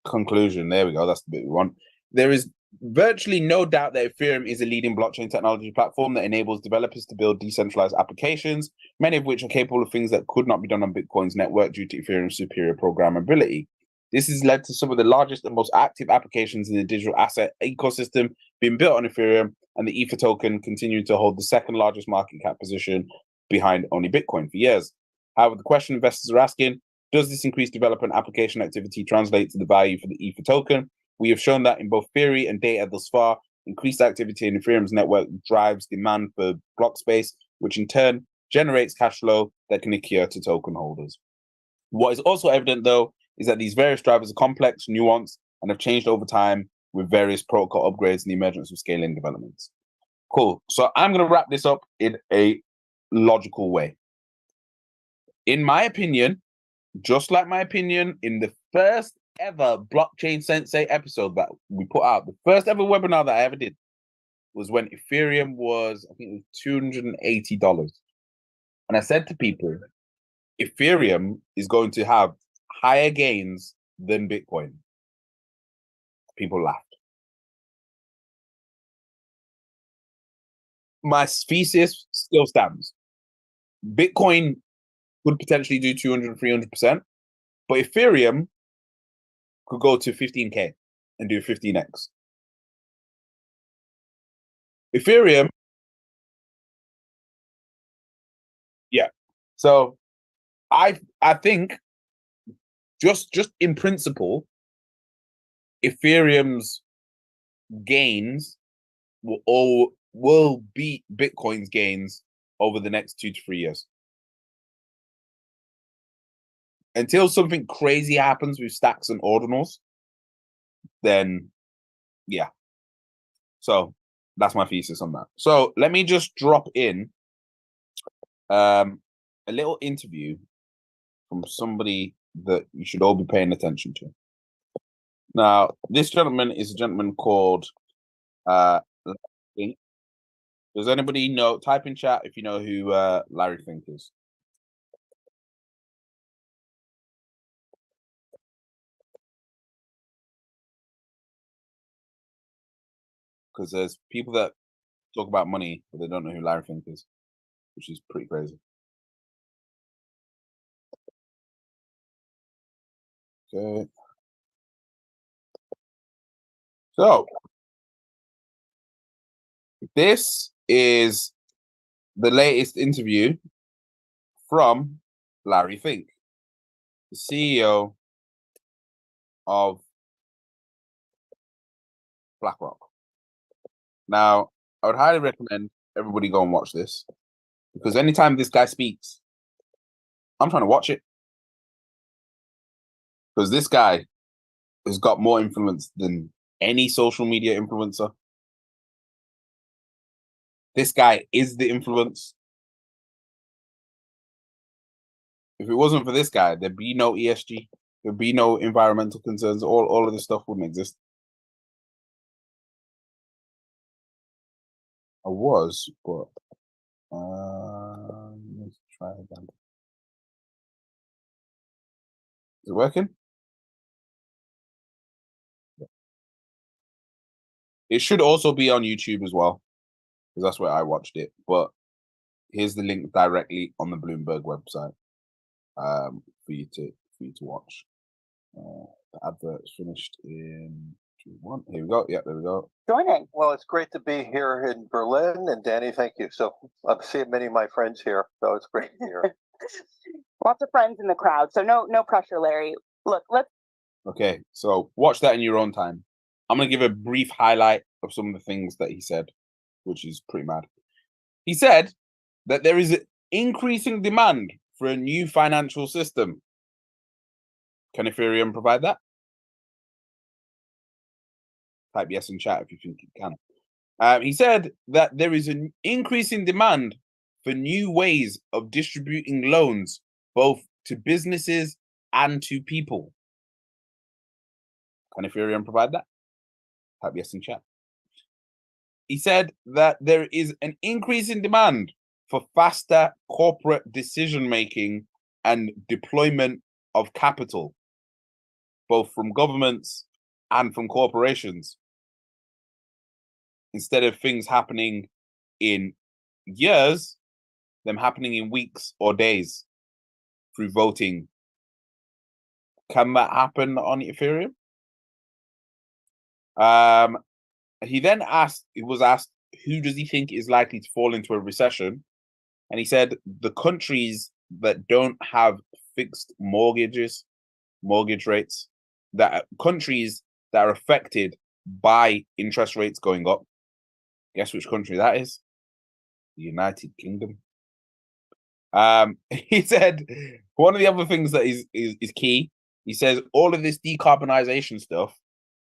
Conclusion. There we go. That's the bit we want. There is virtually no doubt that Ethereum is a leading blockchain technology platform that enables developers to build decentralized applications, many of which are capable of things that could not be done on Bitcoin's network due to Ethereum's superior programmability. This has led to some of the largest and most active applications in the digital asset ecosystem being built on Ethereum, and the Ether token continued to hold the second largest market cap position behind only Bitcoin for years. However, the question investors are asking, does this increased developer and application activity translate to the value for the Ether token? We have shown that in both theory and data thus far, increased activity in Ethereum's network drives demand for block space, which in turn generates cash flow that can accrue to token holders. What is also evident, though, is that these various drivers are complex, nuanced, and have changed over time with various protocol upgrades and the emergence of scaling developments. Cool. So I'm going to wrap this up in a logical way. In my opinion, just like my opinion in the first ever Blockchain Sensei episode that we put out, the first ever webinar that I ever did was when Ethereum was, I think it was $280. And I said to people, Ethereum is going to have higher gains than Bitcoin. People laughed. My thesis still stands. Bitcoin could potentially do 200, 300%, but Ethereum could go to 15K and do 15x. Ethereum, yeah. So I think just in principle, Ethereum's gains will beat Bitcoin's gains over the next 2 to 3 years. Until something crazy happens with stacks and ordinals, then yeah. So that's my thesis on that. So let me just drop in a little interview from somebody that you should all be paying attention to. Now, this gentleman is a gentleman called Larry. Does anybody know? Type in chat if you know who Larry Fink is. Because there's people that talk about money, but they don't know who Larry Fink is, which is pretty crazy. Okay. So, this is the latest interview from Larry Fink, the CEO of BlackRock. Now, I would highly recommend everybody go and watch this, because anytime this guy speaks, I'm trying to watch it. Because this guy has got more influence than any social media influencer. This guy is the influence. If it wasn't for this guy, there'd be no ESG, there'd be no environmental concerns, all of this stuff wouldn't exist. I was, but let's try again. Is it working? It should also be on YouTube as well, because that's where I watched it. But here's the link directly on the Bloomberg website for you to watch. The advert's finished in 2-1. Here we go. Yeah, there we go. Joining. Well, it's great to be here in Berlin, and Danny, thank you. So I'm seeing many of my friends here, so it's great to be here. Lots of friends in the crowd, so no pressure, Larry. Look, let's. Okay, so watch that in your own time. I'm going to give a brief highlight of some of the things that he said, which is pretty mad. He said that there is an increasing demand for a new financial system. Can Ethereum provide that? Type yes in chat if you think it can. He said that there is an increasing demand for new ways of distributing loans, both to businesses and to people. Can Ethereum provide that? Type yes in chat. He said that there is an increase in demand for faster corporate decision-making and deployment of capital, both from governments and from corporations. Instead of things happening in years, them happening in weeks or days through voting. Can that happen on Ethereum? He then was asked, who does he think is likely to fall into a recession? And he said the countries that don't have fixed mortgage rates, that countries that are affected by interest rates going up. Guess which country that is? The United Kingdom. He said one of the other things that is key. He says all of this decarbonization stuff,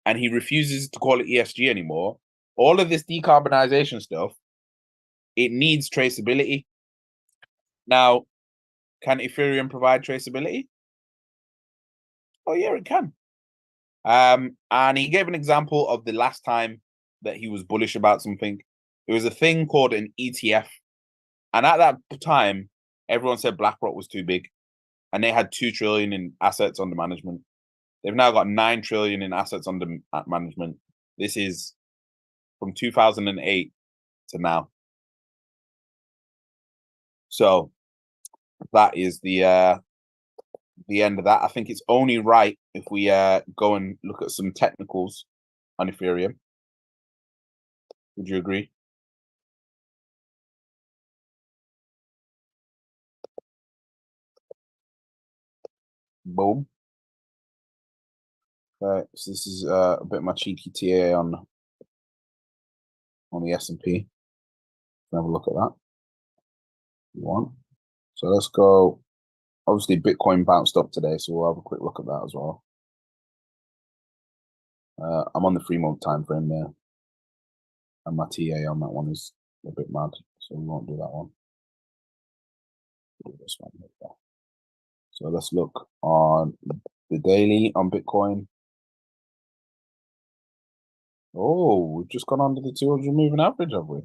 and he refuses to call it ESG anymore. All of this decarbonization stuff, it needs traceability. Now, can Ethereum provide traceability? Oh yeah, it can. And he gave an example of the last time that he was bullish about something. It was a thing called an ETF, and at that time, everyone said BlackRock was too big, and they had 2 trillion in assets under management. They've now got 9 trillion in assets under management. This is from 2008 to now. So that is the end of that. I think it's only right if we go and look at some technicals on Ethereum. Would you agree? Boom. So this is a bit of my cheeky TA on the S&P. Have a look at that. You want? So let's go. Obviously, Bitcoin bounced up today, so we'll have a quick look at that as well. I'm on the 3-month time frame there, and my TA on that one is a bit mad, so we won't do that one. We'll do this one here. So let's look on the daily on Bitcoin. Oh, we've just gone under the 200 moving average, have we?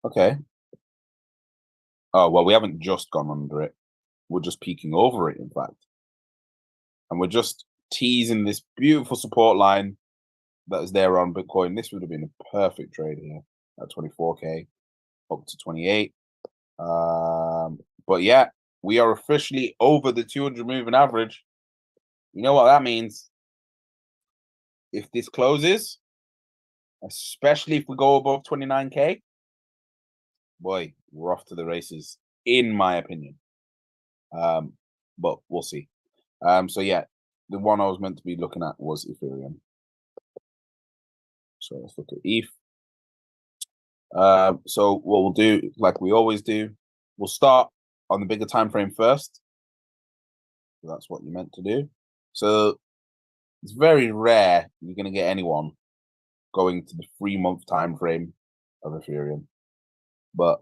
Okay. Oh, well, we haven't just gone under it. We're just peeking over it, in fact. And we're just teasing this beautiful support line that is there on Bitcoin. This would have been a perfect trade here at 24K up to 28. But yeah, we are officially over the 200 moving average. You know what that means? If this closes, especially if we go above 29K, boy, we're off to the races, in my opinion. But we'll see. So yeah, the one I was meant to be looking at was Ethereum. So let's look at ETH. So what we'll do, like we always do, we'll start on the bigger time frame first. So that's what you're meant to do. So it's very rare you're going to get anyone going to the 3-month time frame of Ethereum, but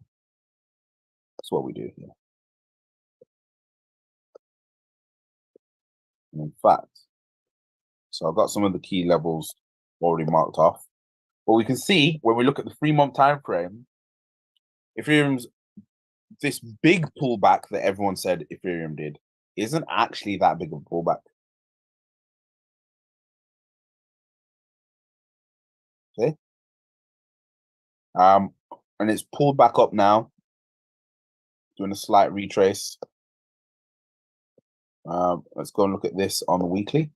that's what we do here. And in fact, so I've got some of the key levels already marked off. But we can see when we look at the 3-month time frame, Ethereum's this big pullback that everyone said Ethereum did isn't actually that big of a pullback. Okay. And it's pulled back up now, doing a slight retrace. Let's go and look at this on the weekly.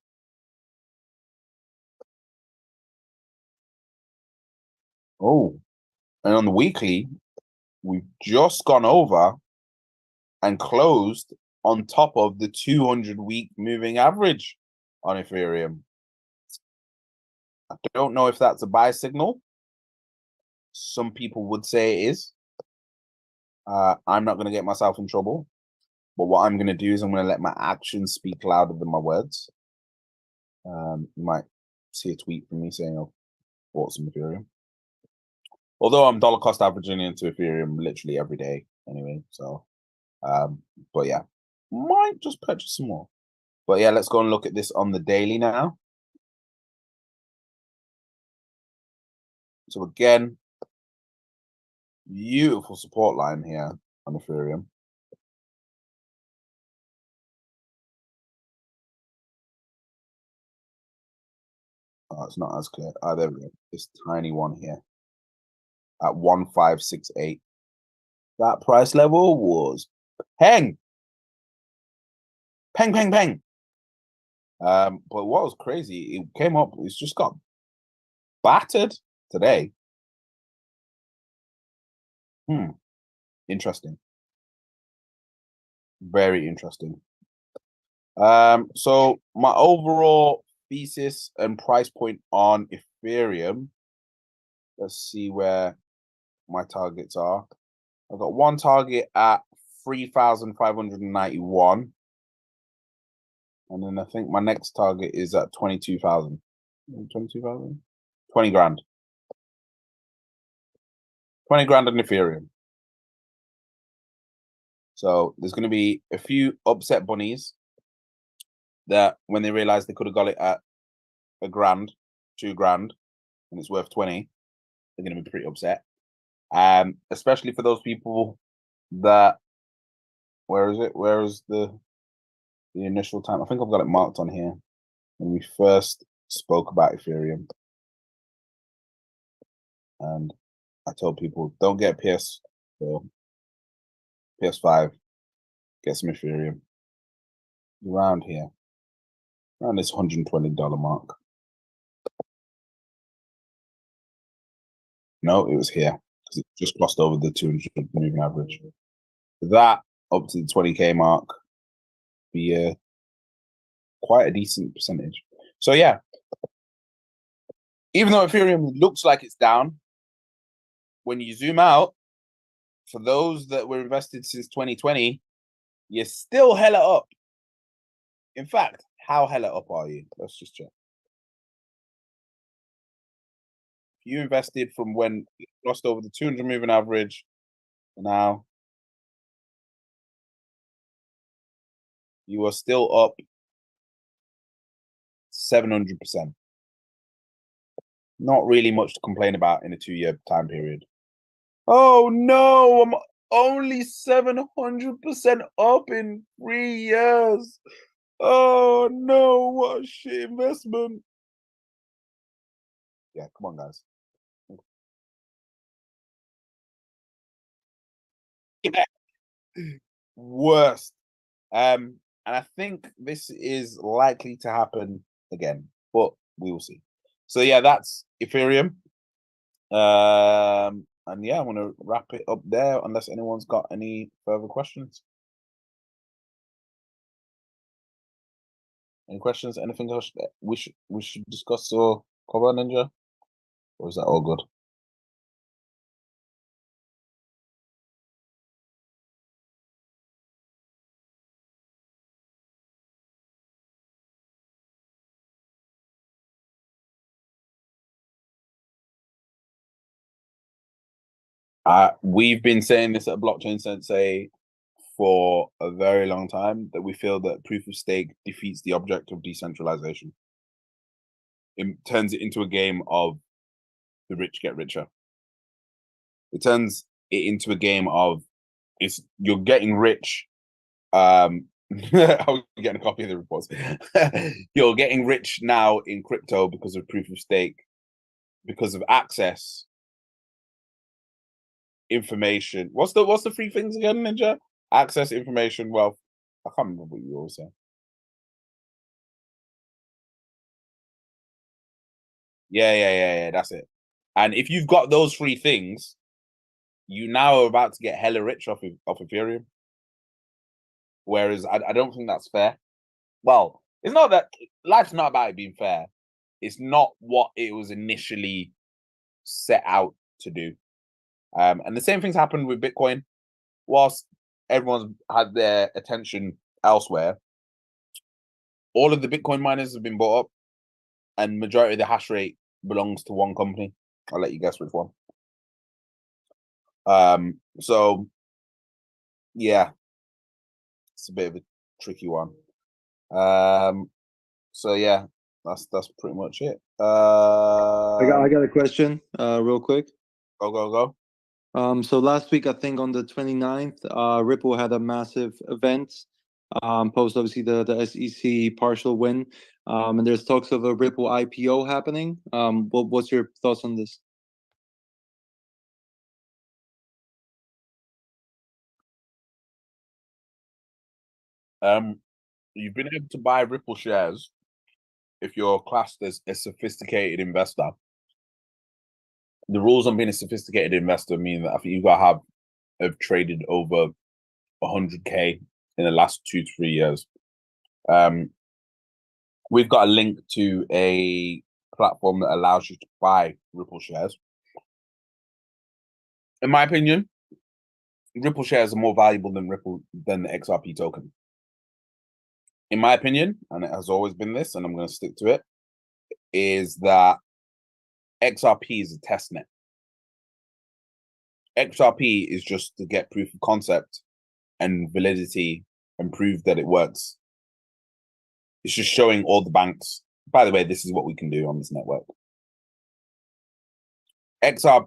Oh, and on the weekly, we've just gone over and closed on top of the 200-week moving average on Ethereum. I don't know if that's a buy signal. Some people would say it is. I'm not going to get myself in trouble. But what I'm going to do is I'm going to let my actions speak louder than my words. You might see a tweet from me saying, "Oh, bought some Ethereum." Although I'm dollar cost averaging into Ethereum literally every day anyway. So, but yeah, might just purchase some more. But yeah, let's go and look at this on the daily now. So again, beautiful support line here on Ethereum. Oh, it's not as clear. Oh, there we go. This tiny one here at 1568. That price level was peng. Peng, peng, peng. But what was crazy, it came up, it's just got battered today. Interesting. Very interesting. So my overall thesis and price point on Ethereum. Let's see where my targets are. I've got one target at 3,591. And then I think my next target is at 22,000. 22,000? 20 grand. 20 grand on Ethereum. So there's going to be a few upset bunnies that when they realize they could have got it at a grand, 2 grand, and it's worth 20, they're going to be pretty upset. Especially for those people that, where is it? Where is the initial time? I think I've got it marked on here when we first spoke about Ethereum. And I told people, don't get PS5, get some Ethereum. Around here, around this $120 mark. No, it was here because it just crossed over the 200 moving average. That up to the 20K mark be quite a decent percentage. So yeah, even though Ethereum looks like it's down, when you zoom out, for those that were invested since 2020, you're still hella up. In fact, how hella up are you? Let's just check. You invested from when it crossed over the 200 moving average. Now you are still up 700%. Not really much to complain about in a 2-year time period. Oh no, I'm only 700% up in 3 years. Oh no, what a shit investment. Yeah, come on, guys. Yeah. Worst. And I think this is likely to happen again, but we will see. So yeah, that's Ethereum. And yeah, I'm gonna wrap it up there unless anyone's got any further questions. Any questions? Anything else we should discuss or cover, Ninja? Or is that all good? We've been saying this at Blockchain Sensei for a very long time, that we feel that proof of stake defeats the object of decentralization. It turns it into a game of the rich get richer. It turns it into a game of you're getting rich. I'm getting a copy of the reports. You're getting rich now in crypto because of proof of stake, because of access, information. What's the three things again, Ninja? Access, information, wealth. I can't remember what you always say. Yeah. That's it. And if you've got those three things, you now are about to get hella rich off Ethereum. Whereas I don't think that's fair. Well, it's not that life's not about it being fair. It's not what it was initially set out to do. And the same thing's happened with Bitcoin. Whilst everyone's had their attention elsewhere, all of the Bitcoin miners have been bought up, and majority of the hash rate belongs to one company. I'll let you guess which one. So yeah, it's a bit of a tricky one. So yeah, that's pretty much it. I got a question, real quick. Go. So last week, I think on the 29th, Ripple had a massive event, post obviously the SEC partial win, and there's talks of a Ripple IPO happening. What's your thoughts on this? You've been able to buy Ripple shares if you're classed as a sophisticated investor. The rules on being a sophisticated investor mean that I think you've got to have traded over 100K in the last 2 to 3 years. We've got a link to a platform that allows you to buy Ripple shares. In my opinion, Ripple shares are more valuable than the XRP token. In my opinion, and it has always been this, and I'm going to stick to it, is that XRP is a test net. XRP is just to get proof of concept and validity and prove that it works. It's just showing all the banks, by the way, this is what we can do on this network.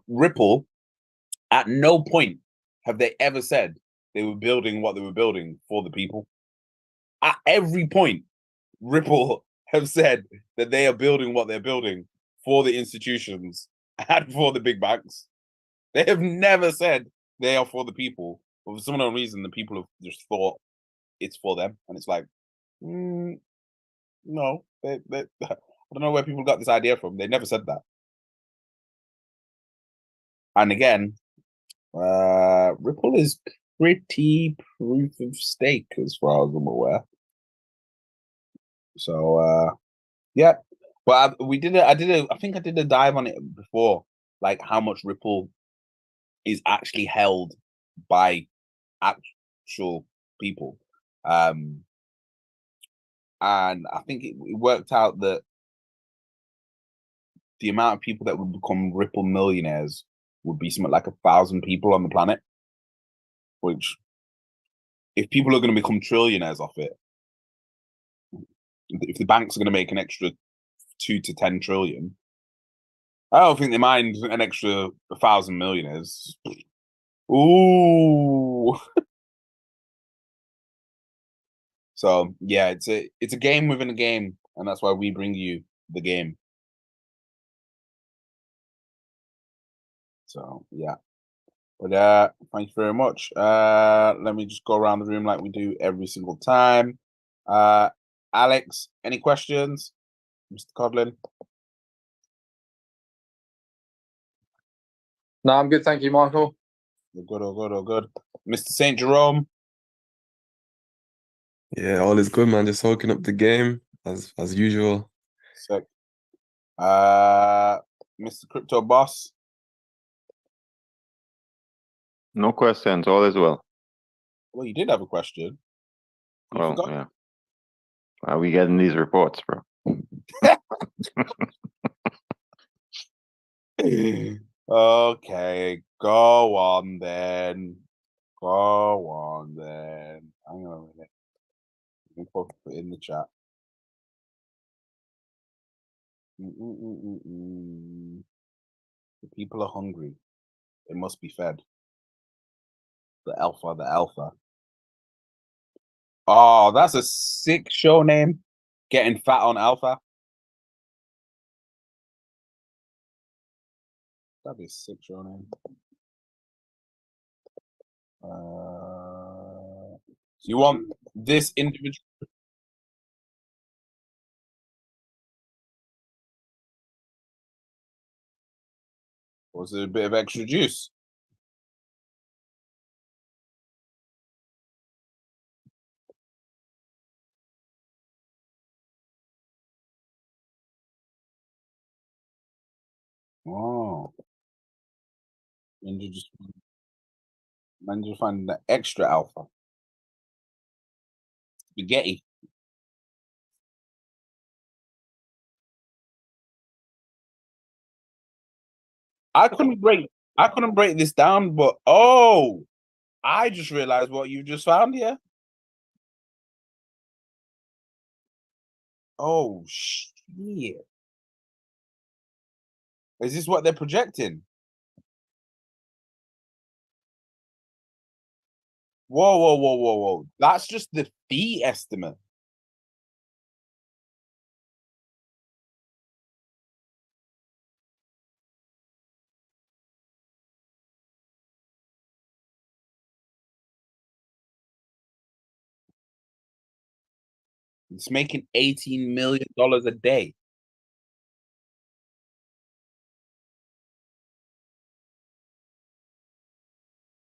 Ripple, at no point have they ever said they were building what they were building for the people. At every point, Ripple have said that they are building what they're building for the institutions and for the big banks. They have never said they are for the people, but for some unknown reason, the people have just thought it's for them, and it's like, no, I don't know where people got this idea from. They never said that. And again, Ripple is pretty proof of stake as far as I'm aware. So yeah, but I think I did a dive on it before, like how much Ripple is actually held by actual people. And I think it worked out that the amount of people that would become Ripple millionaires would be something like 1,000 people on the planet, which if people are going to become trillionaires off it, if the banks are going to make an extra 2 to 10 trillion, I don't think they mind an extra 1,000 millionaires. Ooh. So yeah, it's a game within a game, and that's why we bring you the game. So yeah. But thank you very much. Let me just go around the room like we do every single time. Alex, any questions? Mr. Codlin? No, I'm good, thank you, Michael. You're good, all good. Mr. St. Jerome? Yeah, all is good, man. Just soaking up the game as usual. Sick. Mr. Crypto Boss? No questions, all is well. Well, you did have a question. You Well, forgot? yeah. Are we getting these reports, bro? Okay, go on then. Go on then. Hang on a minute. Let me put it in the chat. The people are hungry. They must be fed. The Alpha, the Alpha. Oh, that's a sick show name. Getting fat on Alpha. That'd be a sick show name. So you want this individual? Was it a bit of extra juice? Oh, and you just find the extra Alpha spaghetti. I couldn't break this down, but I just realized what you just found here. Oh shit! Is this what they're projecting? Whoa! That's just the fee estimate. It's making $18 million a day.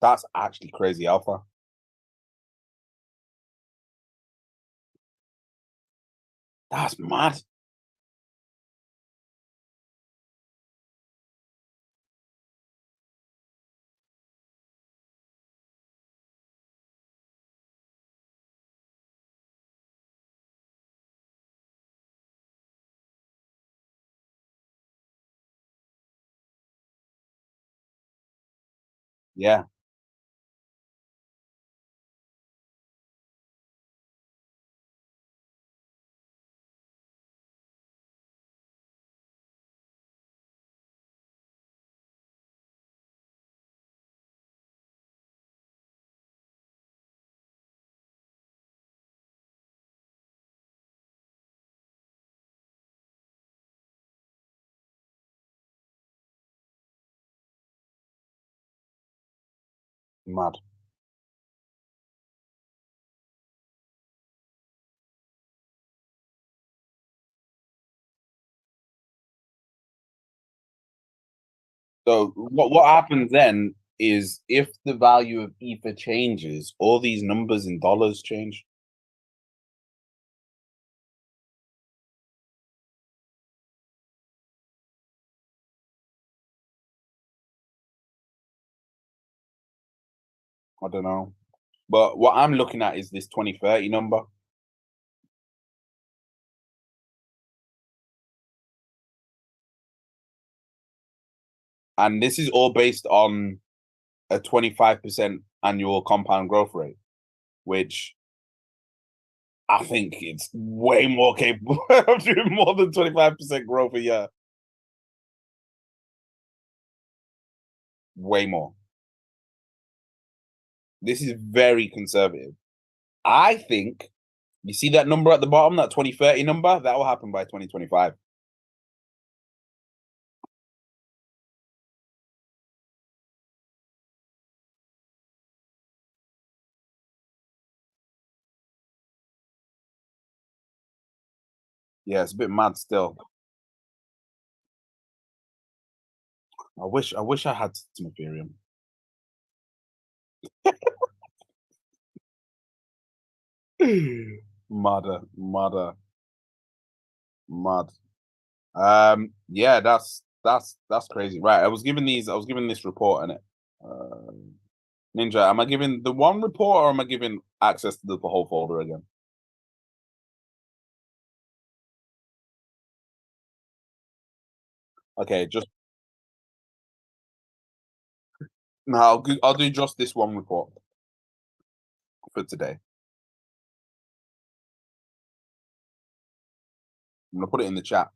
That's actually crazy, Alpha. That's mad. Yeah. Mad. So what happens then is if the value of Ether changes, all these numbers in dollars change. I don't know. But what I'm looking at is this 2030 number. And this is all based on a 25% annual compound growth rate, which I think it's way more capable of doing more than 25% growth a year. Way more. This is very conservative. I think you see that number at the bottom, that 2030 number, that will happen by 2025. Yeah, it's a bit mad still. I wish I had some Ethereum. Mad. Yeah, that's crazy. Right. I was given this report in it. Ninja, am I giving the one report or am I giving access to the whole folder again? Okay, just no, I'll do just this one report for today. I'm gonna put it in the chat.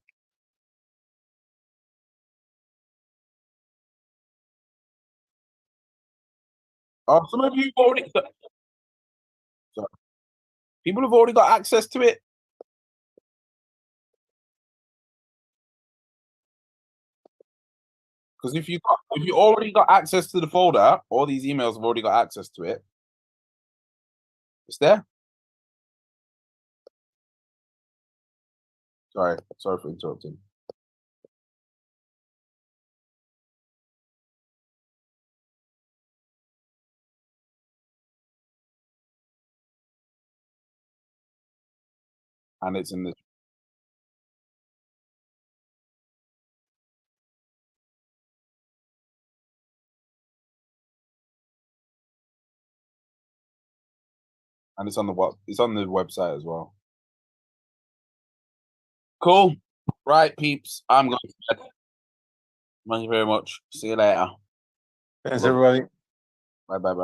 Oh, some of you already. Sorry. People have already got access to it. Because if you already got access to the folder, all these emails have already got access to it. It's there. Sorry for interrupting. And it's in the it's on the website as well. Cool. Right, peeps. I'm going to bed. Thank you very much. See you later. Thanks, everybody. Bye.